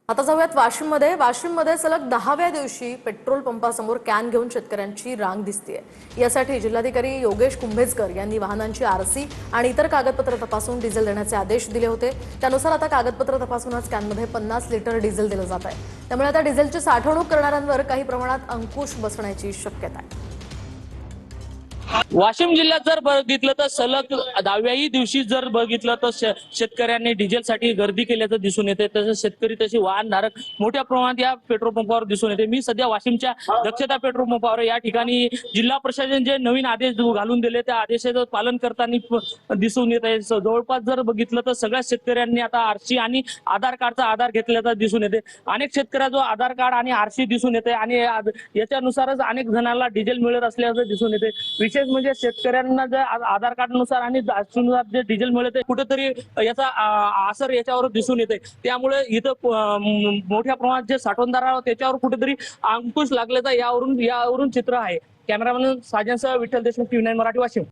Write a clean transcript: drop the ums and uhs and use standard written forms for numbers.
आता जाऊयात वाशिममध्ये सलग 10व्या दिवशी पेट्रोल पंपासमोर कॅन घेऊन शेतकऱ्यांची रांग दिसतेय। यासाठी जिल्हाधिकारी योगेश कुंभेजकर यांनी वाहनांची आरसी आणि इतर कागदपत्र तपासून डिझेल देण्याचे आदेश दिले होते। त्यानुसार आता कागदपत्र तपासूनच कॅनमध्ये 50 लिटर डिझेल दिलं जात आहे। त्यामुळे आता डिझेलची साठवणूक करणाऱ्यांवर काही प्रमाणात अंकुश बसण्याची शक्यता आहे। वाशिम जिल्ह्यात जर बघितलं तर सलग 10व्याही दिवशी जर बघितलं तर शेतकऱ्यांनी डिझेलसाठी गर्दी केल्याचं दिसून येते। तसंच शेतकरी तशी वाहनधारक मोठ्या प्रमाणात या पेट्रोल पंपावर दिसून येते। मी सध्या वाशिमच्या दक्षता पेट्रोल पंपावर या ठिकाणी जिल्हा प्रशासन जे नवीन आदेश घालून दिले त्या आदेशाचं पालन करताना दिसून येत आहे। जवळपास जर बघितलं तर सगळ्या शेतकऱ्यांनी आता आरसी आणि आधार कार्डचा आधार घेतल्याचा दिसून येते। अनेक शेतकऱ्यांचा आधार कार्ड आणि आरसी दिसून येते आणि याच्यानुसारच अनेक जणांना डिझेल मिळत असल्याचं दिसून येते। विशेष म्हणजे शेतकऱ्यांना जे आधार कार्डनुसार आणि नुसार जे डिझेल मिळते कुठेतरी याचा असर याच्यावर दिसून येते। त्यामुळे इथं मोठ्या प्रमाणात जे साठवणदार त्याच्यावर कुठेतरी अंकुश लागल्याचा यावरून चित्र आहे। कॅमेरामॅन साजनसह विठ्ठल देशमुख, TV9 मराठी, वाशिम।